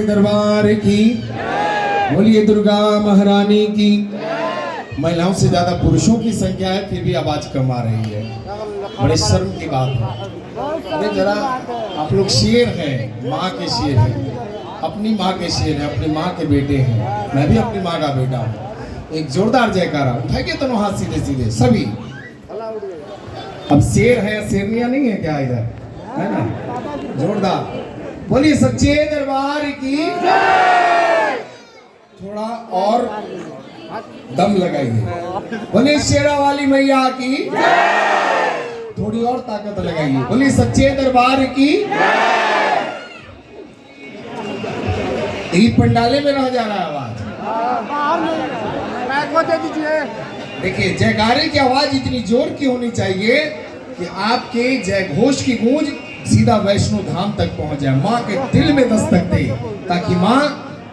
दरबार की बोलिए, दुर्गा महारानी की। महिलाओं से ज्यादा पुरुषों की संख्या है, फिर भी आवाज कम आ रही है। बड़े शर्म की बात है। अरे जरा आप लोग शेर हैं, माँ के शेर हैं, अपनी माँ के शेर हैं, अपनी माँ के बेटे हैं। मैं भी अपनी माँ का बेटा हूँ। एक जोरदार जयकारा उठाइए दोनों हाथ सीधे सीधे सभी। अब शेर है, शेरनिया नहीं है क्या इधर, है ना? जोरदार बोलिए सच्चे दरबार की। थोड़ा और दम लगाइए। बोलिए शेरा वाली मैया की। थोड़ी और ताकत लगाइए। बोलिए सच्चे दरबार की। यही पंडाले में रह जा रहा है आवाज। देखिए जयकारे की आवाज इतनी जोर की होनी चाहिए कि आपके जय घोष की गूंज सीधा वैष्णो धाम तक पहुंच जाए, माँ के दिल में दस्तक दे, ताकि माँ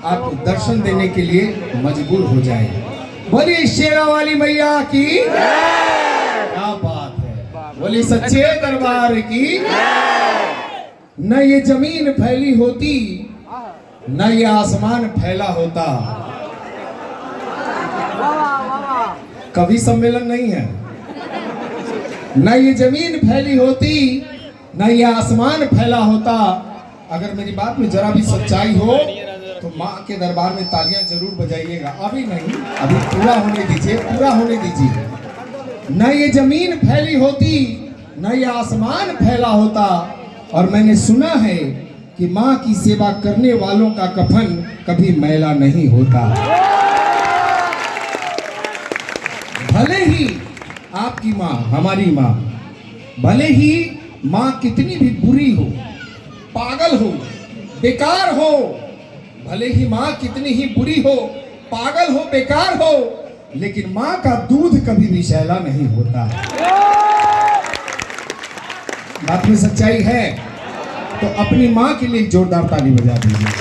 आपको दर्शन देने के लिए मजबूर हो जाए। बोलिए शेरा वाली मैया की। क्या बात है। बोलिए सच्चे दरबार की। न ये जमीन फैली होती, न ये आसमान फैला होता। कवि सम्मेलन नहीं है। न ये जमीन फैली होती, न ये आसमान फैला होता। अगर मेरी बात में जरा भी सच्चाई हो तो माँ के दरबार में तालियां जरूर बजाइएगा। अभी नहीं, अभी पूरा होने दीजिए, पूरा होने दीजिए। न ये जमीन फैली होती, न ये आसमान फैला होता। और मैंने सुना है कि माँ की सेवा करने वालों का कफन कभी मैला नहीं होता। भले ही आपकी माँ, हमारी माँ, भले ही माँ कितनी भी बुरी हो, पागल हो, बेकार हो, भले ही माँ कितनी ही बुरी हो, पागल हो, बेकार हो, लेकिन माँ का दूध कभी भी शैला नहीं होता। बात में सच्चाई है तो अपनी माँ के लिए जोरदार ताली बजा दीजिए।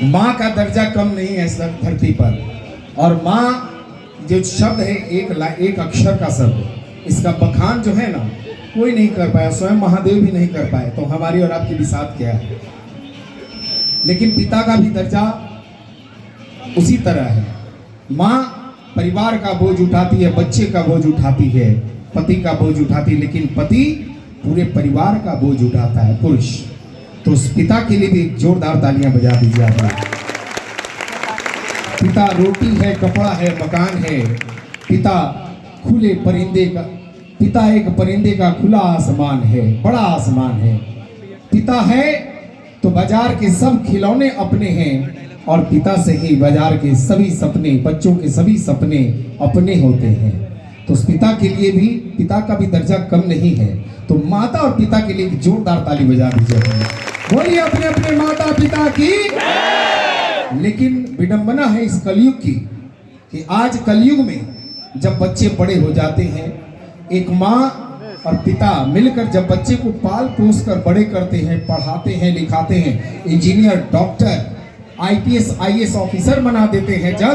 माँ का दर्जा कम नहीं है इस धरती पर। और माँ जो शब्द है, एक अक्षर का शब्द, इसका बखान जो है ना, कोई नहीं कर पाया, स्वयं महादेव भी नहीं कर पाए, तो हमारी और आपकी भी साथ क्या है। लेकिन पिता का भी दर्जा उसी तरह है। माँ परिवार का बोझ उठाती है, बच्चे का बोझ उठाती है, पति का बोझ उठाती है, लेकिन पति पूरे परिवार का बोझ उठाता है, पुरुष। तो उस पिता के लिए भी एक जोरदार तालियां बजा दीजिए आप लोग। पिता रोटी है, कपड़ा है, मकान है। पिता खुले परिंदे का, पिता एक परिंदे का खुला आसमान है, बड़ा आसमान है। पिता है तो बाजार के सब खिलौने अपने हैं, और पिता से ही बाजार के सभी सपने, बच्चों के सभी सपने अपने होते हैं। तो उस पिता के लिए भी, पिता का भी दर्जा कम नहीं है। तो माता और पिता के लिए जोरदार ताली बजा दीजिए। बोलिए अपने अपने माता पिता की। लेकिन विडंबना है इस कलयुग की कि आज कलयुग में जब बच्चे बड़े हो जाते हैं, एक माँ और पिता मिलकर जब बच्चे को पाल पोस कर बड़े करते हैं, पढ़ाते हैं, लिखाते हैं, engineer, doctor, IPS IAS officer बना देते हैं, जब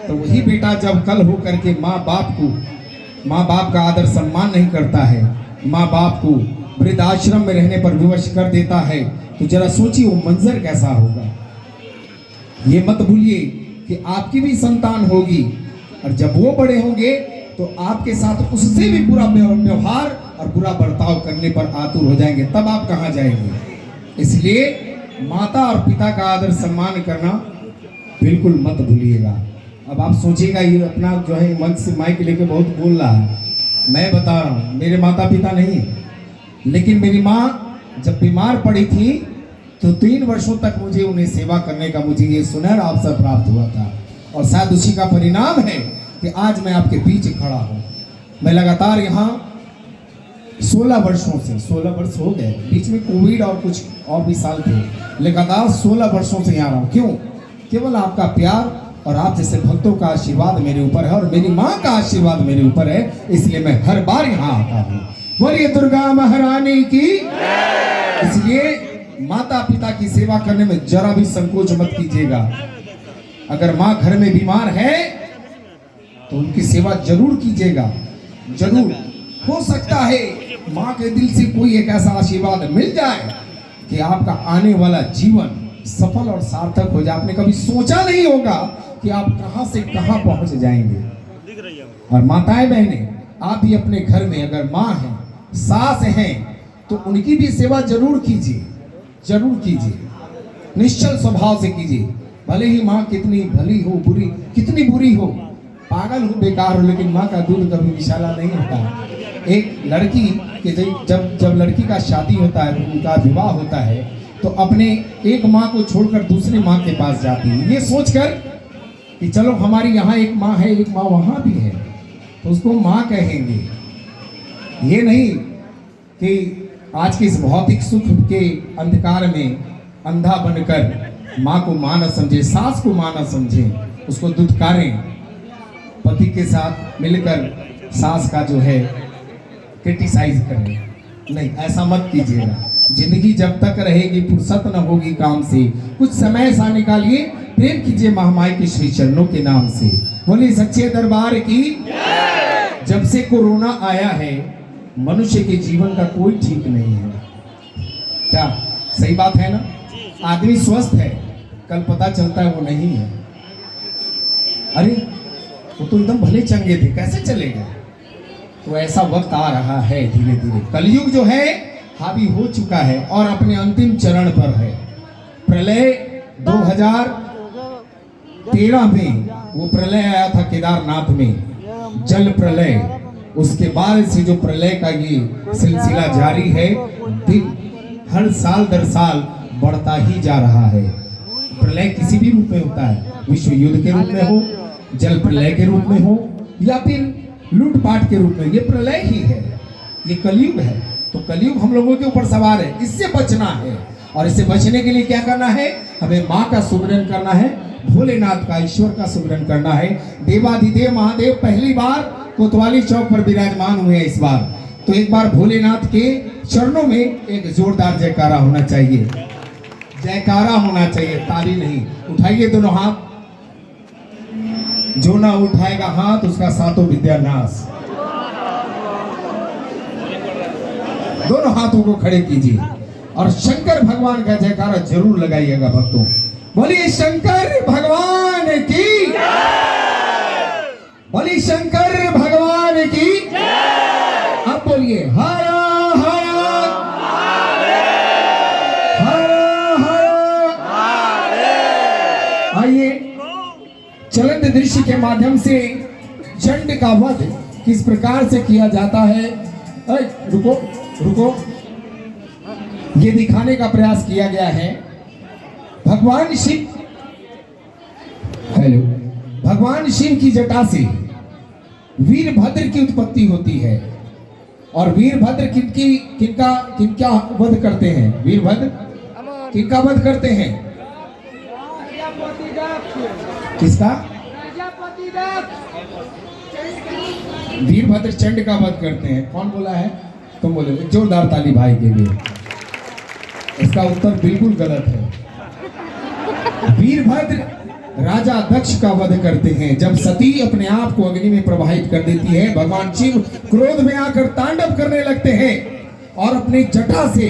तो वही बेटा जब कल हो करके माँ बाप का आदर सम्मान नहीं करता है, माँ बाप को वृद्धाश्रम में रहने पर विवश कर देता है, तो जरा सोचिए वो मंजर कैसा होगा। ये मत भूलिए कि आपकी भी संतान होगी, और जब वो बड़े होंगे तो आपके साथ उससे भी बुरा व्यवहार और बुरा बर्ताव करने पर आतुर हो जाएंगे, तब आप कहाँ जाएंगे। इसलिए माता और पिता का आदर सम्मान करना बिल्कुल मत भूलिएगा। अब आप सोचिएगा ये अपना जो है मन से माइक लेके बहुत बोल रहा है। मैं बता रहा हूँ, मेरे माता पिता नहीं है, लेकिन मेरी माँ जब बीमार पड़ी थी तो 3 वर्षों तक मुझे उन्हें सेवा करने का मुझे ये सुनहरा अवसर प्राप्त हुआ था। और शायद उसी का परिणाम है कि आज मैं आपके बीच खड़ा हूँ। मैं लगातार यहाँ 16 वर्षों से, 16 वर्ष हो गए, बीच में कोविड और कुछ और भी साल थे, लगातार 16 वर्षों से यहाँ रहा हूँ। क्यों? केवल आपका प्यार और आप जैसे भक्तों का आशीर्वाद मेरे ऊपर है, और मेरी माँ का आशीर्वाद मेरे ऊपर है, इसलिए मैं हर बार यहाँ आता हूँ। बोलिए दुर्गा महारानी की। इसलिए माता पिता की सेवा करने में जरा भी संकोच मत कीजिएगा। अगर माँ घर में बीमार है तो उनकी सेवा जरूर कीजिएगा, जरूर। हो सकता है माँ के दिल से कोई एक ऐसा आशीर्वाद मिल जाए कि आपका आने वाला जीवन सफल और सार्थक हो जाए। आपने कभी सोचा नहीं होगा कि आप कहां से कहां पहुंच जाएंगे। और माताएं बहनें, आप भी अपने घर में अगर माँ हैं, सास हैं, तो उनकी भी सेवा जरूर कीजिए, जरूर कीजिए, निश्चल स्वभाव से कीजिए। भले ही माँ कितनी भली हो, बुरी कितनी बुरी हो, पागल हो, बेकार हो, लेकिन माँ का दूध कभी विशाला नहीं होता। एक लड़की के जब लड़की का शादी होता है, उनका विवाह होता है, तो अपने एक माँ को छोड़कर दूसरी माँ के पास जाती है, ये सोचकर कि चलो हमारी यहाँ एक माँ है, एक माँ वहाँ भी है, तो उसको माँ कहेंगे। ये नहीं कि आज के इस भौतिक सुख के अंधकार में अंधा बनकर माँ को माँ न समझे, सास को माँ न समझे, उसको दुत्कारें, पति के साथ मिलकर सास का जो है क्रिटिसाइज करें। नहीं, ऐसा मत कीजिएगा। जिंदगी जब तक रहेगी, फुर्सत न होगी काम से, कुछ समय ऐसा निकालिए, प्रेम कीजिए महामाई के श्री चरणों के नाम से। बोलिए सच्चे दरबार की। जब से कोरोना आया है, मनुष्य के जीवन का कोई ठीक नहीं है। क्या सही बात है ना? आदमी स्वस्थ है, कल पता चलता है वो नहीं है। अरे वो तो एकदम भले चंगे थे, कैसे चले गए? तो ऐसा वक्त आ रहा है धीरे धीरे। कलयुग जो है हावी हो चुका है और अपने अंतिम चरण पर है। प्रलय 2013 में वो प्रलय आया था केदारनाथ में, जल प्रलय। उसके बाद से जो प्रलय का ये सिलसिला जारी है, दिन हर साल दर साल बढ़ता ही जा रहा है। प्रलय किसी भी रूप में होता है, विश्व युद्ध के रूप में हो, जल प्रलय के रूप में हो, या फिर लूटपाट के रूप में, ये प्रलय ही है, ये कलयुग है। तो कलयुग हम लोगों के ऊपर सवार है, इससे बचना है। और इससे बचने के लिए क्या करना है? हमें माँ का सुमिरन करना है, भोलेनाथ का, ईश्वर का सुमिरन करना है। देवाधिदेव महादेव पहली बार कोतवाली चौक पर विराजमान हुए इस बार, तो एक बार भोलेनाथ के चरणों में एक जोरदार जयकारा होना चाहिए, जयकारा होना चाहिए, ताली नहीं। उठाइए दोनों हाथ, जो ना उठाएगा हाथ उसका सातों विद्या नाश। दोनों हाथों को खड़े कीजिए और शंकर भगवान का जयकारा जरूर लगाइएगा भक्तों। बोलिए शंकर भगवान की, बोलिए शंकर भगवान की। अब बोलिए हर हर हर हर। आइए चलंत दृश्य के माध्यम से चंड का वध किस प्रकार से किया जाता है, रुको रुको, ये दिखाने का प्रयास किया गया है। भगवान शिव, हेलो, भगवान शिव की जटा से वीरभद्र की उत्पत्ति होती है। और वीरभद्र किनका वध करते हैं? वीरभद्र किनका वध करते हैं? किसका? वीरभद्र चंड का वध करते हैं। कौन बोला है? तुम बोले। जोरदार ताली भाई के लिए। इसका उत्तर बिल्कुल गलत है। वीरभद्र राजा दक्ष का वध करते हैं। जब सती अपने आप को अग्नि में प्रवाहित कर देती है, भगवान शिव क्रोध में आकर तांडव करने लगते हैं और अपनी जटा से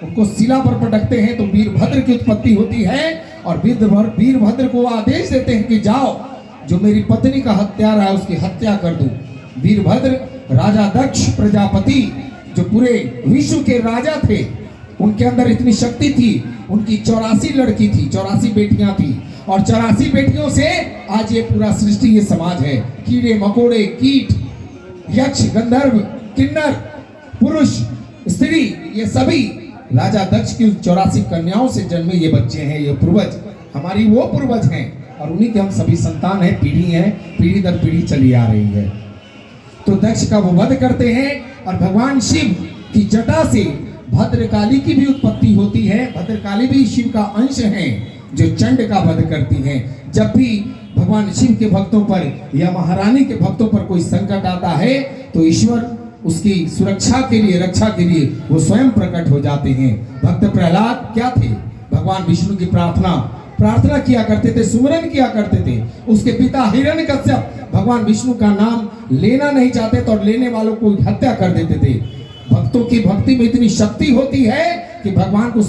उनको शिला पर पटकते हैं, तो वीरभद्र की उत्पत्ति होती है। और वीरभद्र को आदेश देते हैं कि जाओ, जो मेरी पत्नी का हत्यारा है उसकी हत्या कर दो। वीरभद्र राजा दक्ष प्रजापति, जो पूरे विश्व के राजा थे, उनके अंदर इतनी शक्ति थी। उनकी 84 लड़की थी, 84 बेटियां थी, और 84 बेटियों से आज ये पूरा सृष्टि, ये समाज है। कीड़े मकोड़े, कीट, यक्ष, गंधर्व, किन्नर, पुरुष, स्त्री, ये सभी राजा दक्ष की 84 कन्याओं से जन्मे ये बच्चे हैं। ये पूर्वज हमारी वो पूर्वज हैं और उन्हीं के हम सभी संतान हैं, पीढ़ी हैं, पीढ़ी दर पीढ़ी चली आ रही है। तो दक्ष का वो वध करते हैं और भगवान शिव की जटा से भद्रकाली की भी उत्पत्ति होती है। भद्रकाली भी शिव का अंश हैं, जो चंड का वध करती हैं। जब भी भगवान शिव के भक्तों पर या महारानी के भक्तों पर कोई संकट आता है, तो ईश्वर उसकी सुरक्षा के लिए, रक्षा के लिए वो स्वयं प्रकट हो जाते हैं। भक्त प्रहलाद क्या थे? भगवान विष्णु की प्रार्थना किया करते थे, सुमिरन किया करते थे। उसके पिता हिरण्यकश्यप भगवान विष्णु का नाम लेना नहीं चाहते तो लेने वालों को हत्या कर देते थे। भक्तों की भक्ति में इतनी शक्ति होती है कि भगवान को